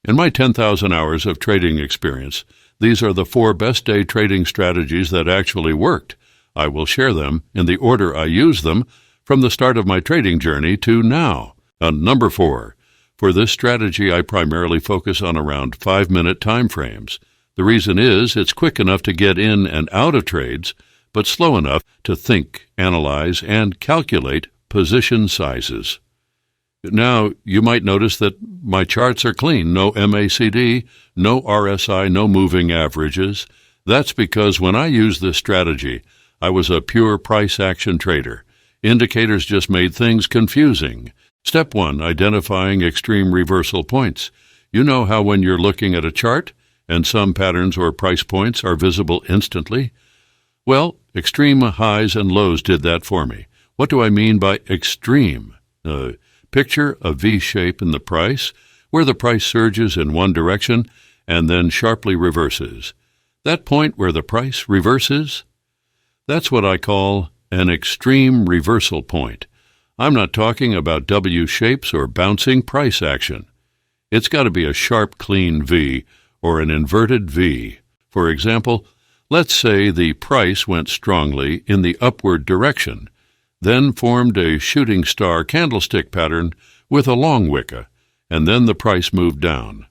In my 10,000 hours of trading experience, these are the 4 best day trading strategies that actually worked. I will share them in the order I use them from the start of my trading journey to now. Number 4. For this strategy, I primarily focus on around 5-minute time frames. The reason is it's quick enough to get in and out of trades, but slow enough to think, analyze, and calculate position sizes. Now, you might notice that my charts are clean. No MACD, no RSI, no moving averages. That's because when I used this strategy, I was a pure price action trader. Indicators just made things confusing. Step 1, identifying extreme reversal points. You know how when you're looking at a chart and some patterns or price points are visible instantly? Well, extreme highs and lows did that for me. What do I mean by extreme? Picture a V shape in the price, where the price surges in one direction and then sharply reverses. That point where the price reverses? That's what I call an extreme reversal point. I'm not talking about W shapes or bouncing price action. It's got to be a sharp, clean V or an inverted V. For example, let's say the price went strongly in the upward direction, then formed a shooting star candlestick pattern with a long wick, and then the price moved down.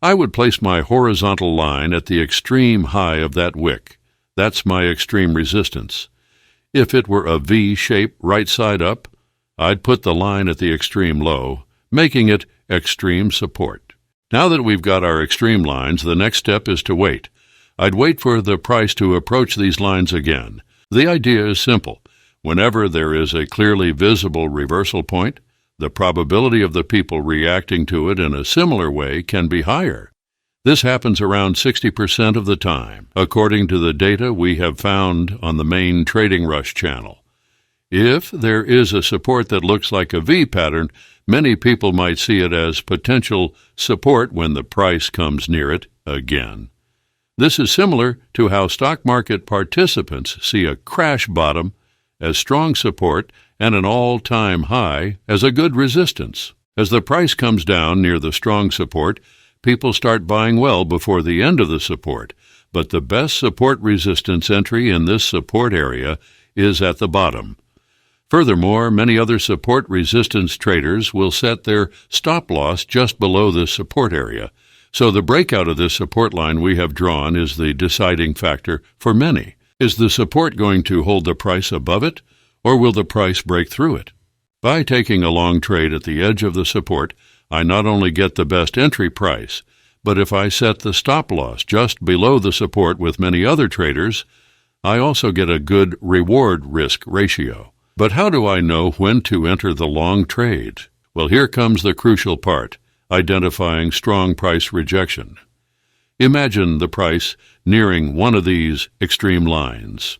I would place my horizontal line at the extreme high of that wick. That's my extreme resistance. If it were a V shape right side up, I'd put the line at the extreme low, making it extreme support. Now that we've got our extreme lines, the next step is to wait. I'd wait for the price to approach these lines again. The idea is simple. Whenever there is a clearly visible reversal point, the probability of the people reacting to it in a similar way can be higher. This happens around 60% of the time, according to the data we have found on the main Trading Rush channel. If there is a support that looks like a V pattern, many people might see it as potential support when the price comes near it again. This is similar to how stock market participants see a crash bottom as strong support and an all-time high as a good resistance. As the price comes down near the strong support, people start buying well before the end of the support, but the best support resistance entry in this support area is at the bottom. Furthermore, many other support resistance traders will set their stop loss just below this support area, so the breakout of this support line we have drawn is the deciding factor for many. Is the support going to hold the price above it, or will the price break through it? By taking a long trade at the edge of the support, I not only get the best entry price, but if I set the stop loss just below the support with many other traders, I also get a good reward-risk ratio. But how do I know when to enter the long trade? Well, here comes the crucial part, identifying strong price rejection. Imagine the price nearing one of these extreme lines.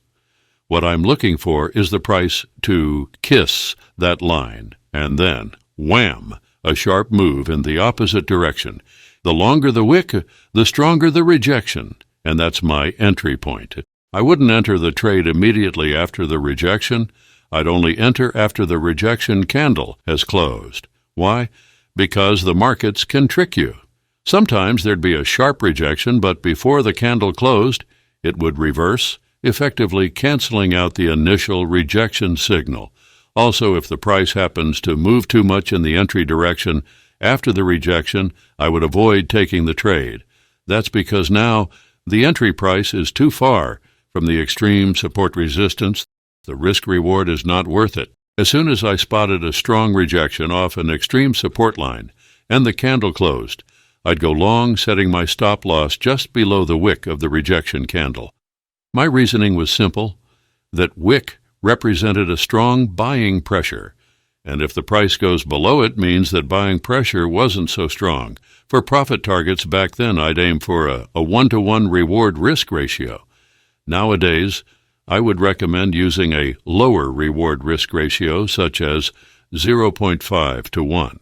What I'm looking for is the price to kiss that line, and then, wham, a sharp move in the opposite direction. The longer the wick, the stronger the rejection, and that's my entry point. I wouldn't enter the trade immediately after the rejection. I'd only enter after the rejection candle has closed. Why? Because the markets can trick you. Sometimes there'd be a sharp rejection, but before the candle closed, it would reverse, effectively canceling out the initial rejection signal. Also, if the price happens to move too much in the entry direction after the rejection, I would avoid taking the trade. That's because now the entry price is too far from the extreme support resistance. The risk-reward is not worth it. As soon as I spotted a strong rejection off an extreme support line and the candle closed, I'd go long, setting my stop loss just below the wick of the rejection candle. My reasoning was simple, that wick represented a strong buying pressure, and if the price goes below it means that buying pressure wasn't so strong. For profit targets back then, I'd aim for a 1-to-1 reward-risk ratio. Nowadays, I would recommend using a lower reward-risk ratio, such as 0.5 to 1.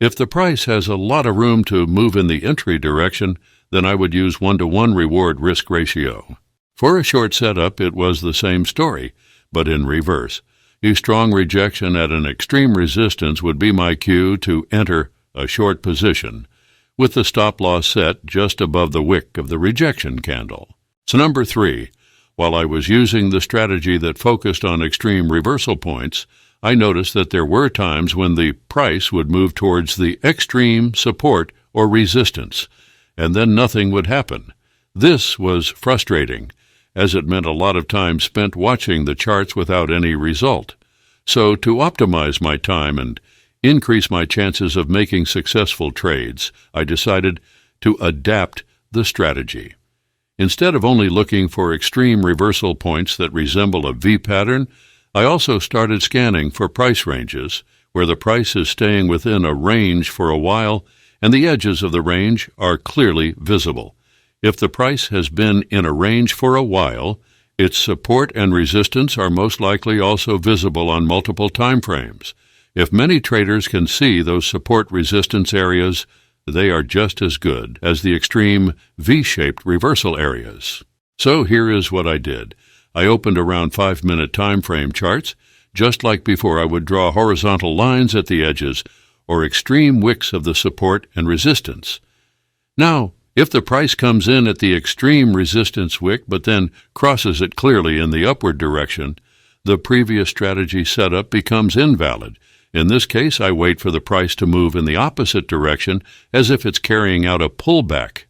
If the price has a lot of room to move in the entry direction, then I would use 1-to-1 reward-risk ratio. For a short setup, it was the same story, but in reverse. A strong rejection at an extreme resistance would be my cue to enter a short position. with the stop loss set just above the wick of the rejection candle. So number 3, while I was using the strategy that focused on extreme reversal points, I noticed that there were times when the price would move towards the extreme support or resistance, and then nothing would happen. This was frustrating, as it meant a lot of time spent watching the charts without any result. So to optimize my time and increase my chances of making successful trades, I decided to adapt the strategy. Instead of only looking for extreme reversal points that resemble a V pattern, I also started scanning for price ranges, where the price is staying within a range for a while and the edges of the range are clearly visible. If the price has been in a range for a while, its support and resistance are most likely also visible on multiple time frames. If many traders can see those support resistance areas, they are just as good as the extreme V-shaped reversal areas. So here is what I did. I opened around 5-minute time frame charts. Just like before, I would draw horizontal lines at the edges or extreme wicks of the support and resistance. Now, if the price comes in at the extreme resistance wick but then crosses it clearly in the upward direction, the previous strategy setup becomes invalid. In this case, I wait for the price to move in the opposite direction as if it's carrying out a pullback.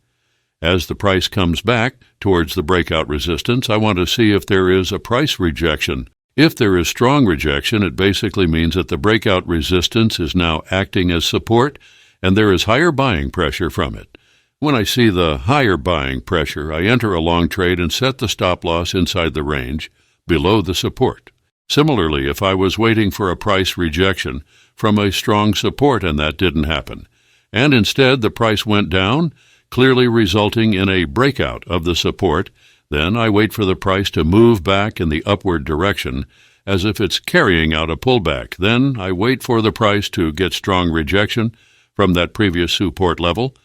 As the price comes back towards the breakout resistance, I want to see if there is a price rejection. If there is strong rejection, it basically means that the breakout resistance is now acting as support and there is higher buying pressure from it. When I see the higher buying pressure, I enter a long trade and set the stop loss inside the range below the support. Similarly, if I was waiting for a price rejection from a strong support and that didn't happen, and instead the price went down, clearly resulting in a breakout of the support, then I wait for the price to move back in the upward direction as if it's carrying out a pullback. Then I wait for the price to get strong rejection from that previous support level.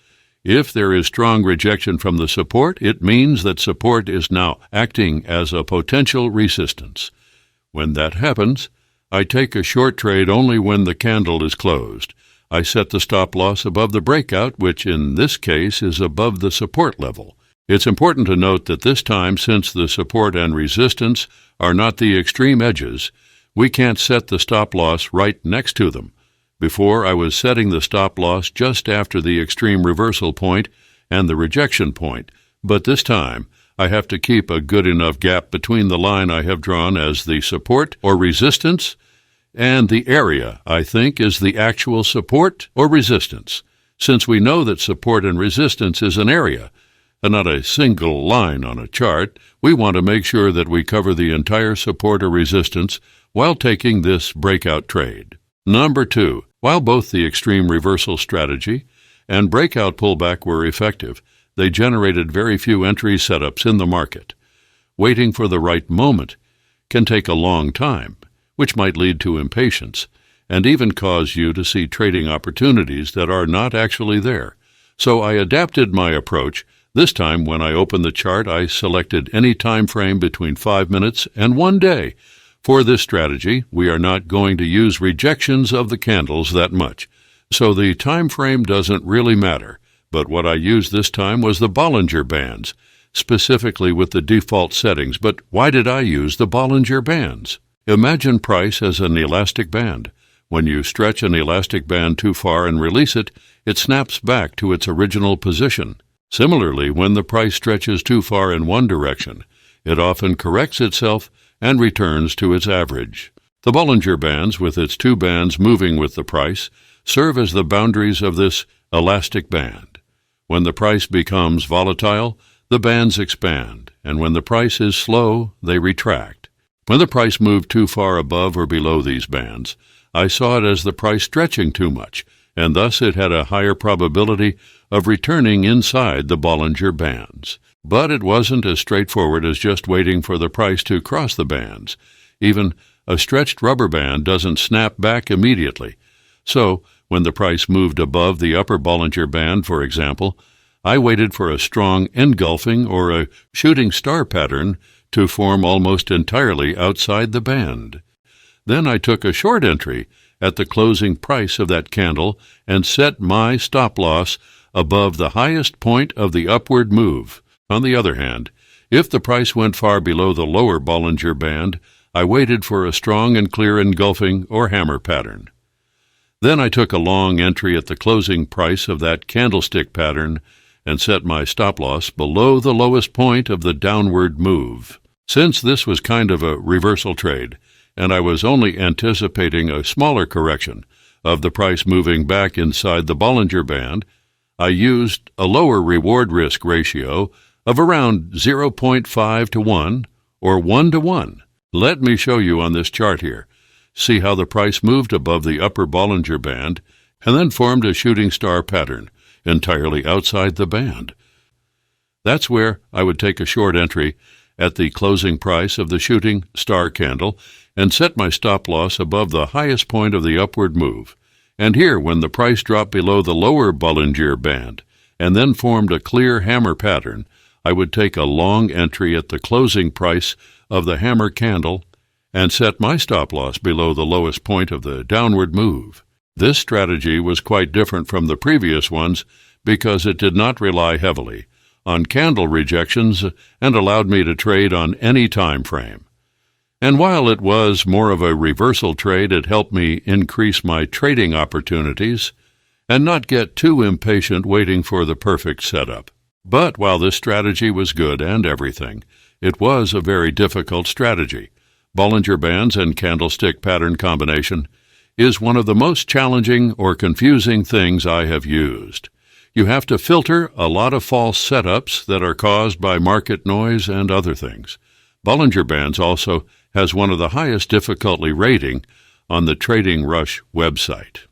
If there is strong rejection from the support, it means that support is now acting as a potential resistance. When that happens, I take a short trade only when the candle is closed. I set the stop loss above the breakout, which in this case is above the support level. It's important to note that this time, since the support and resistance are not the extreme edges, we can't set the stop loss right next to them. Before, I was setting the stop loss just after the extreme reversal point and the rejection point, but this time I have to keep a good enough gap between the line I have drawn as the support or resistance and the area I think is the actual support or resistance. Since we know that support and resistance is an area and not a single line on a chart, we want to make sure that we cover the entire support or resistance while taking this breakout trade. Number 2, while both the extreme reversal strategy and breakout pullback were effective, they generated very few entry setups in the market. Waiting for the right moment can take a long time, which might lead to impatience and even cause you to see trading opportunities that are not actually there. So I adapted my approach. This time, when I opened the chart, I selected any time frame between 5 minutes and 1 day. For this strategy, we are not going to use rejections of the candles that much, so the time frame doesn't really matter. But what I used this time was the Bollinger Bands, specifically with the default settings. But why did I use the Bollinger Bands? Imagine price as an elastic band. When you stretch an elastic band too far and release it, it snaps back to its original position. Similarly, when the price stretches too far in one direction, it often corrects itself and returns to its average. The Bollinger Bands, with its 2 bands moving with the price, serve as the boundaries of this elastic band. When the price becomes volatile, the bands expand, and when the price is slow, they retract. When the price moved too far above or below these bands, I saw it as the price stretching too much, and thus it had a higher probability of returning inside the Bollinger Bands. But it wasn't as straightforward as just waiting for the price to cross the bands. Even a stretched rubber band doesn't snap back immediately. So, when the price moved above the upper Bollinger Band, for example, I waited for a strong engulfing or a shooting star pattern to form almost entirely outside the band. Then I took a short entry at the closing price of that candle and set my stop loss above the highest point of the upward move. On the other hand, if the price went far below the lower Bollinger Band, I waited for a strong and clear engulfing or hammer pattern. Then I took a long entry at the closing price of that candlestick pattern and set my stop-loss below the lowest point of the downward move. Since this was kind of a reversal trade, and I was only anticipating a smaller correction of the price moving back inside the Bollinger Band, I used a lower reward-risk ratio of around 0.5 to 1 or 1 to 1. Let me show you on this chart here. See how the price moved above the upper Bollinger Band and then formed a shooting star pattern entirely outside the band. That's where I would take a short entry at the closing price of the shooting star candle and set my stop-loss above the highest point of the upward move. And here, when the price dropped below the lower Bollinger Band and then formed a clear hammer pattern, I would take a long entry at the closing price of the hammer candle and set my stop-loss below the lowest point of the downward move. This strategy was quite different from the previous ones because it did not rely heavily on candle rejections and allowed me to trade on any time frame. And while it was more of a reversal trade, it helped me increase my trading opportunities and not get too impatient waiting for the perfect setup. But while this strategy was good and everything, it was a very difficult strategy. Bollinger Bands and candlestick pattern combination is one of the most challenging or confusing things I have used. You have to filter a lot of false setups that are caused by market noise and other things. Bollinger Bands also has one of the highest difficulty rating on the Trading Rush website.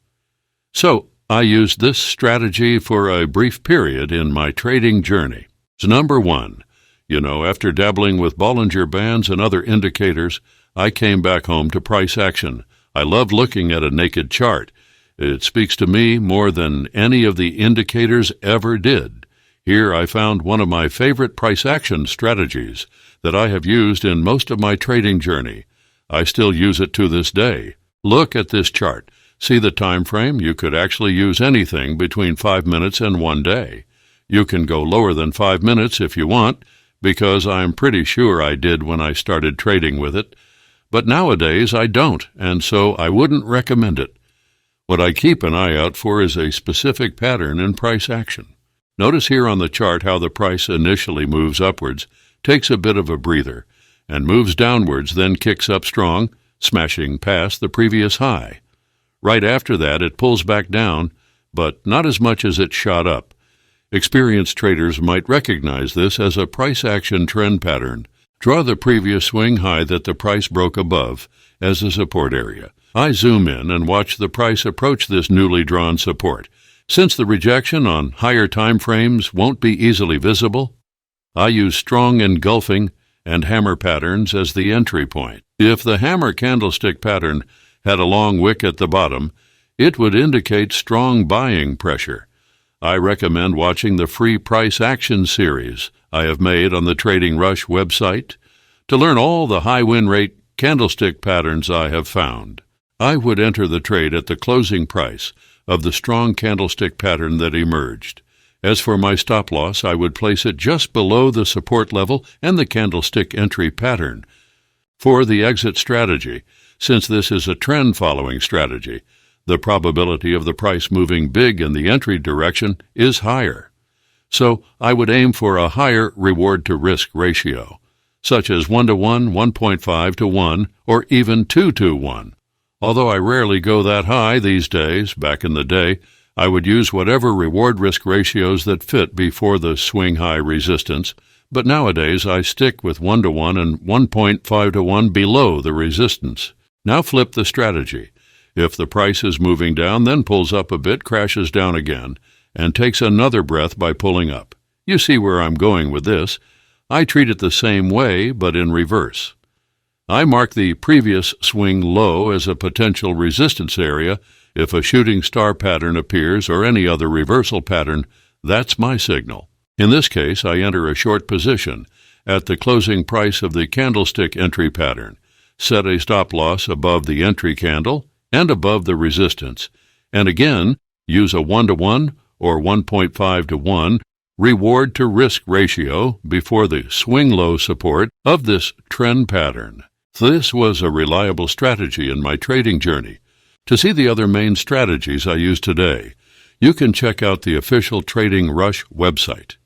So, I used this strategy for a brief period in my trading journey. So number 1, after dabbling with Bollinger Bands and other indicators, I came back home to price action. I love looking at a naked chart. It speaks to me more than any of the indicators ever did. Here I found one of my favorite price action strategies that I have used in most of my trading journey. I still use it to this day. Look at this chart. See the time frame? You could actually use anything between 5 minutes and 1 day. You can go lower than 5 minutes if you want, because I'm pretty sure I did when I started trading with it. But nowadays I don't, and so I wouldn't recommend it. What I keep an eye out for is a specific pattern in price action. Notice here on the chart how the price initially moves upwards, takes a bit of a breather, and moves downwards, then kicks up strong, smashing past the previous high. Right after that, it pulls back down, but not as much as it shot up. Experienced traders might recognize this as a price action trend pattern. Draw the previous swing high that the price broke above as a support area. I zoom in and watch the price approach this newly drawn support. Since the rejection on higher time frames won't be easily visible, I use strong engulfing and hammer patterns as the entry point. If the hammer candlestick pattern had a long wick at the bottom, it would indicate strong buying pressure. I recommend watching the free price action series I have made on the Trading Rush website to learn all the high win rate candlestick patterns I have found. I would enter the trade at the closing price of the strong candlestick pattern that emerged. As for my stop-loss, I would place it just below the support level and the candlestick entry pattern. For the exit strategy, since this is a trend-following strategy, the probability of the price moving big in the entry direction is higher. So I would aim for a higher reward-to-risk ratio, such as 1 to 1, 1.5 to 1, or even 2 to 1. Although I rarely go that high these days, back in the day, I would use whatever reward-risk ratios that fit before the swing-high resistance, but nowadays I stick with 1 to 1 and 1.5 to 1 below the resistance. Now flip the strategy. If the price is moving down, then pulls up a bit, crashes down again, and takes another breath by pulling up. You see where I'm going with this. I treat it the same way, but in reverse. I mark the previous swing low as a potential resistance area. If a shooting star pattern appears or any other reversal pattern, that's my signal. In this case, I enter a short position at the closing price of the candlestick entry pattern, set a stop-loss above the entry candle and above the resistance, and again use a 1 to 1 or 1.5 to 1, reward to risk ratio before the swing low support of this trend pattern. This was a reliable strategy in my trading journey. To see the other main strategies I use today, you can check out the official Trading Rush website.